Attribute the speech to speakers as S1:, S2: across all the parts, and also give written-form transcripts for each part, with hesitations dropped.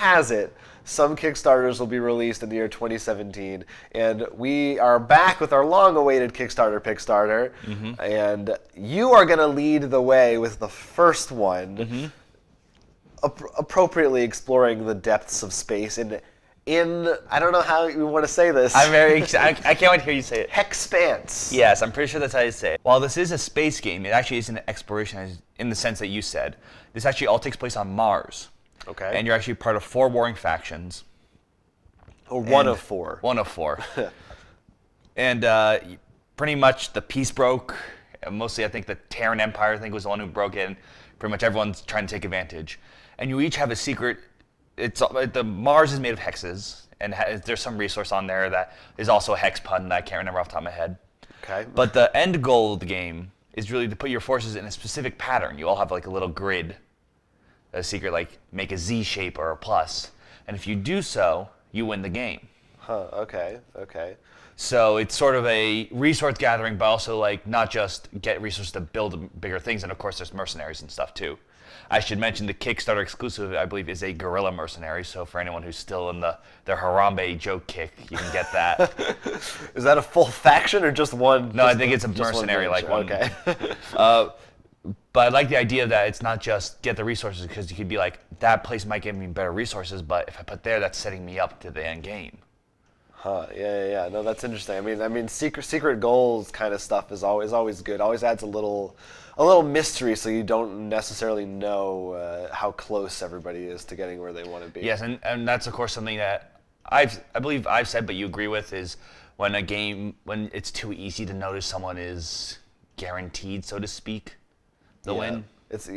S1: has it, some Kickstarters will be released in the year 2017, and we are back with our long-awaited Kickstarter Pickstarter, and you are going to lead the way with the first one, appropriately exploring the depths of space in I don't know how you want to say this.
S2: I'm very excited. I can't wait to hear you say it.
S1: Hexpanse.
S2: Yes, I'm pretty sure that's how you say it. While this is a space game, it actually isn't an exploration in the sense that you said. This actually all takes place on Mars.
S1: Okay.
S2: And you're actually part of 4 warring factions.
S1: Or one of 4.
S2: One of 4. And pretty much the peace broke. Mostly, I think the Terran Empire, was the one who broke it. And pretty much everyone's trying to take advantage. And you each have a secret. The Mars is made of hexes, and there's some resource on there that is also a hex pun that I can't remember off the top of my head.
S1: Okay.
S2: But the end goal of the game is really to put your forces in a specific pattern. You all have like a little grid, a secret like make a Z shape or a plus, and if you do so, you win the game.
S1: Huh. Okay.
S2: So it's sort of a resource gathering, but also like not just get resources to build bigger things, and of course there's mercenaries and stuff too. I should mention the Kickstarter exclusive, I believe, is a guerrilla mercenary. So for anyone who's still in their Harambe joke kick, you can get that.
S1: Is that a full faction or just one?
S2: No, I think it's a mercenary like one.
S1: Okay.
S2: But I like the idea that it's not just get the resources, because you could be like, that place might give me better resources, but if I put there, that's setting me up to the end game.
S1: Huh. Yeah. No, that's interesting. I mean, secret goals kind of stuff is always good. Always adds a little mystery, so you don't necessarily know how close everybody is to getting where they want to be.
S2: Yes, and that's of course something that I believe I've said, but you agree with, is when it's too easy to notice someone is guaranteed, so to speak, the win.
S1: It's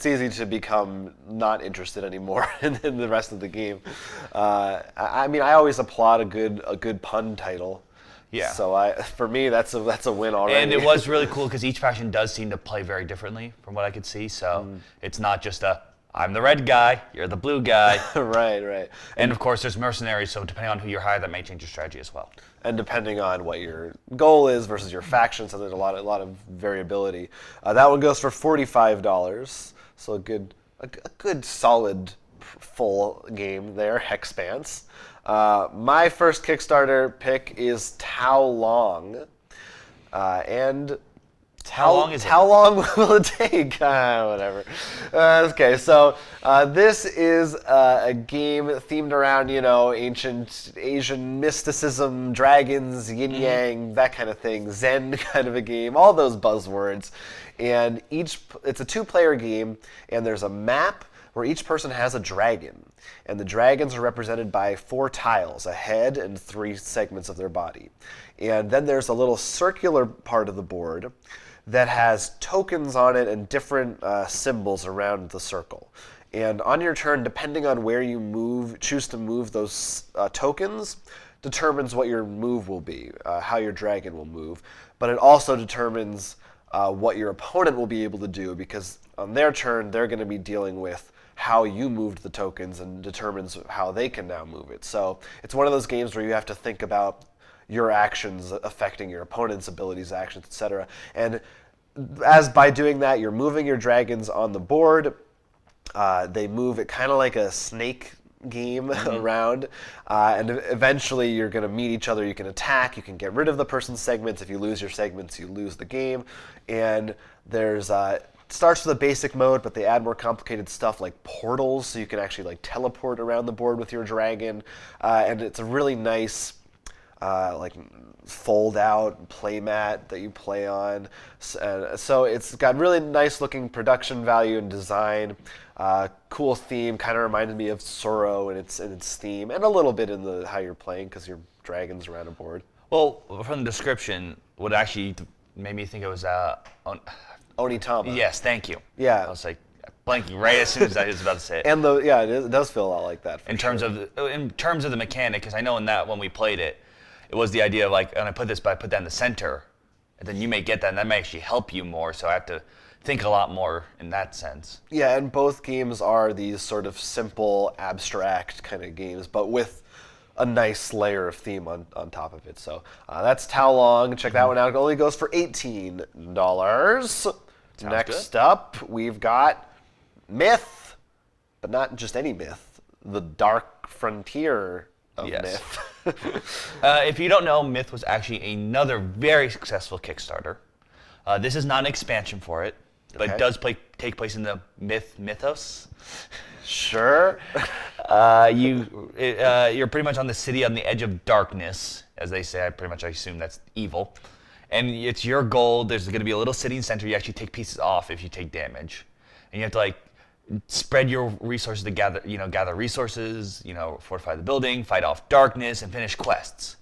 S1: easy to become not interested anymore in the rest of the game. I mean, I always applaud a good pun title.
S2: Yeah.
S1: So for me, that's a win already.
S2: And it was really cool because each faction does seem to play very differently from what I could see. So it's not just I'm the red guy, you're the blue guy.
S1: Right.
S2: And of course, there's mercenaries. So depending on who you hire, that may change your strategy as well.
S1: And depending on what your goal is versus your faction, so there's a lot of variability. That one goes for $45. So a good solid full game there, Hexpanse. My first Kickstarter pick is How Long, and
S2: how long is it?
S1: How long will it take? Whatever. Okay, so this is a game themed around ancient Asian mysticism, dragons, yin yang, that kind of thing, Zen kind of a game, all those buzzwords, and it's a 2-player game, and there's a map where each person has a dragon, and the dragons are represented by 4 tiles, a head and 3 segments of their body. And then there's a little circular part of the board that has tokens on it and different symbols around the circle. And on your turn, depending on where you choose to move those tokens, determines what your move will be, how your dragon will move. But it also determines what your opponent will be able to do, because on their turn, they're going to be dealing with how you moved the tokens and determines how they can now move it. So it's one of those games where you have to think about your actions affecting your opponent's abilities, actions, etc. And as by doing that, you're moving your dragons on the board. They move it kind of like a snake game around, and eventually you're going to meet each other. You can attack, you can get rid of the person's segments. If you lose your segments, you lose the game. And there's starts with a basic mode, but they add more complicated stuff like portals, so you can actually like teleport around the board with your dragon. And it's a really nice like fold-out playmat that you play on. So it's got really nice looking production value and design. Cool theme, kind of reminded me of Sorrow in its theme, and a little bit in how you're playing, because your dragon's around a board.
S2: Well, from the description, what actually made me think it was
S1: Onitama.
S2: Yes, thank you.
S1: Yeah.
S2: I was like blanking right as soon as I was about to say it.
S1: And it does feel a lot like that.
S2: In terms of the mechanic, because I know in that when we played it, it was the idea of like, and I put that in the center, and then you may get that, and that may actually help you more. So I have to think a lot more in that sense.
S1: Yeah, and both games are these sort of simple, abstract kind of games, but with a nice layer of theme on top of it. So that's How Long. Check that one out. It only goes for $18. Next up, we've got Myth, but not just any myth. the dark frontier of
S2: Yes.
S1: Myth.
S2: If you don't know, Myth was actually another very successful Kickstarter. This is not an expansion for it, but
S1: Okay.
S2: it does take place in the mythos.
S1: Sure.
S2: You're pretty much on the city on the edge of darkness, as they say. I assume that's evil. And it's your goal. There's going to be a little city center. You actually take pieces off if you take damage. And you have to like spread your resources to gather resources, fortify the building, fight off darkness, and finish quests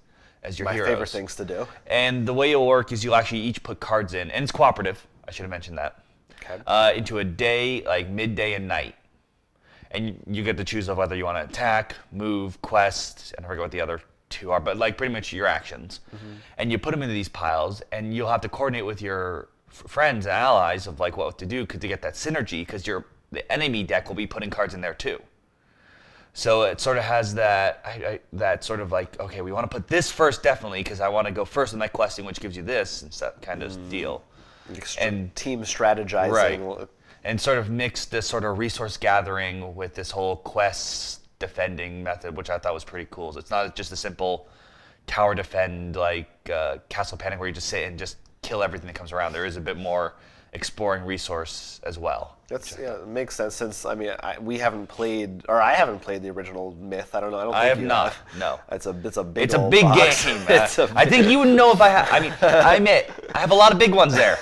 S2: as your
S1: My
S2: heroes.
S1: favorite things to do.
S2: And the way it'll work is you'll actually each put cards in, and it's cooperative. I should have mentioned that.
S1: Okay.
S2: Into a day, like midday and night. And you get to choose of whether you want to attack, move, quest, and I forget what the other two are, but like pretty much your actions. And you put them into these piles, and you'll have to coordinate with your friends and allies of like what to do to get that synergy, because the enemy deck will be putting cards in there too. So it sort of has that that sort of like, okay, we want to put this first definitely because I want to go first in my questing, which gives you this and that kind of deal.
S1: And team strategizing.
S2: Right. And sort of mix this sort of resource gathering with this whole quest defending method, which I thought was pretty cool. So it's not just a simple tower defend like Castle Panic where you just sit and just kill everything that comes around. There is a bit more exploring resource as well.
S1: It makes sense since I haven't played the original Myth. I don't know.
S2: I have not. No.
S1: It's a big.
S2: It's a
S1: old
S2: big
S1: box.
S2: game. I think you would know if I have. I mean, I admit, I have a lot of big ones there.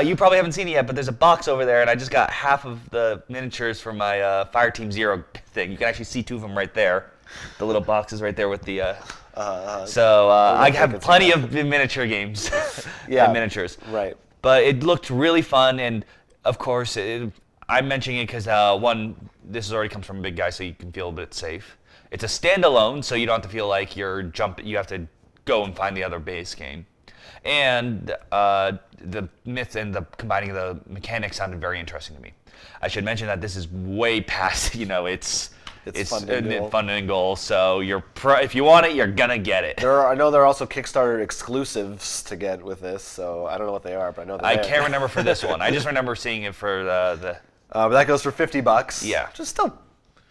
S2: You probably haven't seen it yet, but there's a box over there, and I just got half of the miniatures from my Fireteam Zero thing. You can actually see two of them right there. The little boxes right there with the. I have plenty of miniature games.
S1: Yeah.
S2: Miniatures.
S1: Right.
S2: But it looked really fun, and of course, I'm mentioning it because one, this already comes from a big guy, so you can feel a bit safe. It's a standalone, so you don't have to feel like you have to go and find the other base game. And the Myth and the combining the mechanics sounded very interesting to me. I should mention that this is way past, it's fun and goal. So if you want it, you're gonna get it.
S1: I know there are also Kickstarter exclusives to get with this, so I don't know what they are, but I know they're
S2: I
S1: there.
S2: can't remember for this one. I just remember seeing it for the.
S1: But that goes for $50.
S2: Yeah.
S1: Which is still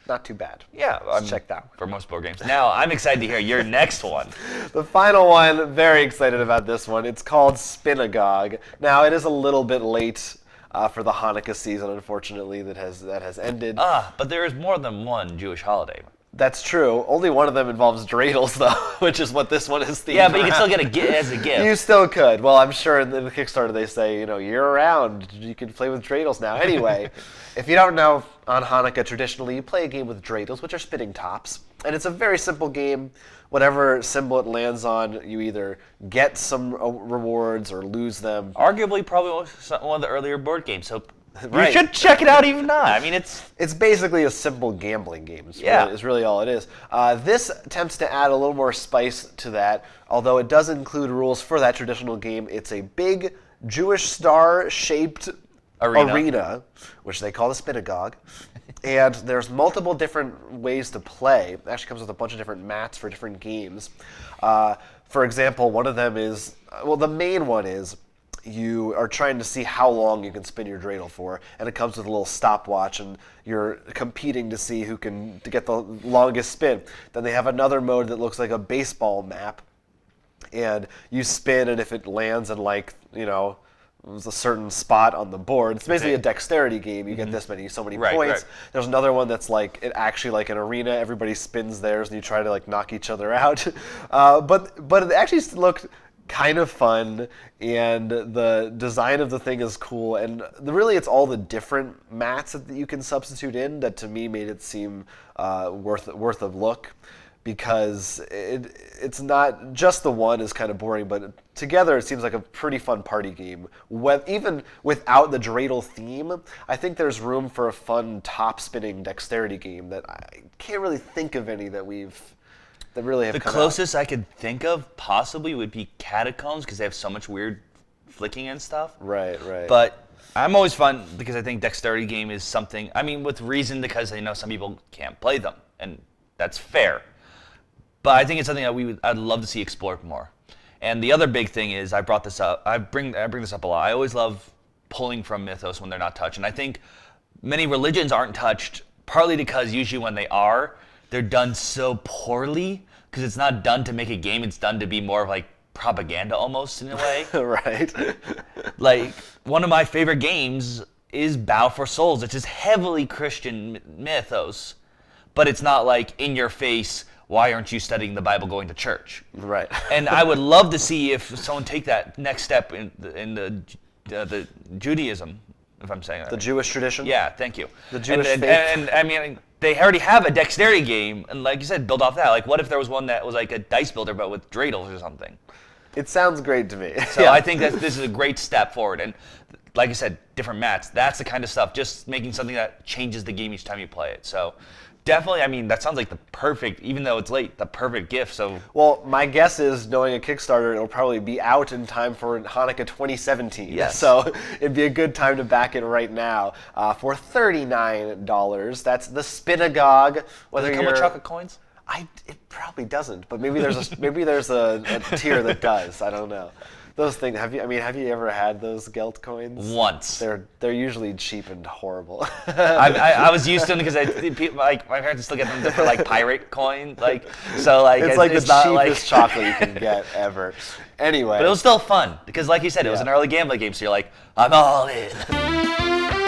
S1: not too bad.
S2: Yeah,
S1: check that one.
S2: For most board games. Now I'm excited to hear your next one.
S1: The final one, very excited about this one. It's called Spinagogue. Now it is a little bit late for the Hanukkah season, unfortunately, that has ended.
S2: But there is more than one Jewish holiday.
S1: That's true. Only one of them involves dreidels, though, which is what this one is themed
S2: Yeah, but you can
S1: around.
S2: still get it as a gift.
S1: You still could. Well, I'm sure in the Kickstarter they say, year-round, you can play with dreidels now. Anyway, if you don't know, on Hanukkah, traditionally, you play a game with dreidels, which are spinning tops. And it's a very simple game. Whatever symbol it lands on, you either get some rewards or lose them.
S2: Arguably, probably one of the earlier board games, so
S1: Right.
S2: you should check it out even now. I mean,
S1: It's basically a simple gambling game.
S2: Yeah.
S1: Is really all it is. This attempts to add a little more spice to that, although it does include rules for that traditional game. It's a big Jewish star-shaped arena, which they call the Spinagogue. And there's multiple different ways to play. It actually comes with a bunch of different mats for different games. For example, one of them is, the main one is, you are trying to see how long you can spin your dreidel for, and it comes with a little stopwatch, and you're competing to see who can get the longest spin. Then they have another mode that looks like a baseball map, and you spin, and if it lands in a certain spot on the board, it's basically a dexterity game. You get so many points.
S2: Right.
S1: There's another one that's like an arena. Everybody spins theirs, and you try to knock each other out. But it actually looked kind of fun, and the design of the thing is cool, and really it's all the different mats that you can substitute in that to me made it seem worth a look, because it's not just the one is kind of boring, but together it seems like a pretty fun party game. Even without the dreidel theme, I think there's room for a fun top spinning dexterity game that I can't really think of any that really have
S2: The
S1: come
S2: closest I could think of possibly would be Catacombs, because they have so much weird flicking and stuff.
S1: Right.
S2: But I'm always fun because I think dexterity game is something, with reason, because some people can't play them, and that's fair. But I think it's something that I'd love to see explored more. And the other big thing is, I bring this up a lot. I always love pulling from mythos when they're not touched, and I think many religions aren't touched Partly because usually when they are, they're done so poorly because it's not done to make a game. It's done to be more of like propaganda almost in a way.
S1: Right.
S2: Like one of my favorite games is Bow for Souls. It's just heavily Christian mythos, but it's not like in your face. Why aren't you studying the Bible, going to church?
S1: Right.
S2: And I would love to see if someone take that next step in the Judaism, if I'm saying that.
S1: The
S2: right.
S1: Jewish tradition?
S2: Yeah, thank you.
S1: The Jewish
S2: and,
S1: faith.
S2: And I mean, they already have a dexterity game, and like you said, build off that. Like, what if there was one that was like a dice builder, but with dreidels or something?
S1: It sounds great to me.
S2: So I think that this is a great step forward. And like I said, different mats. That's the kind of stuff. Just making something that changes the game each time you play it. So definitely, I mean, that sounds like the perfect, even though it's late, the perfect gift. So
S1: Well, my guess is, knowing a Kickstarter, it'll probably be out in time for Hanukkah 2017.
S2: Yes.
S1: So it'd be a good time to back it right now for $39. That's the Spinagogue.
S2: does
S1: Whether
S2: it come with chocolate coins?
S1: It probably doesn't, but maybe there's a tier that does. I don't know. Those things. Have you ever had those Gelt coins?
S2: Once.
S1: They're usually cheap and horrible.
S2: I was used to them because like my parents still get them for like pirate coin, like so like
S1: It's like the
S2: not
S1: cheapest
S2: like
S1: chocolate you can get ever. Anyway.
S2: But it was still fun because, like you said, it was
S1: Yeah.
S2: an early gambling game, so you're like, I'm all in.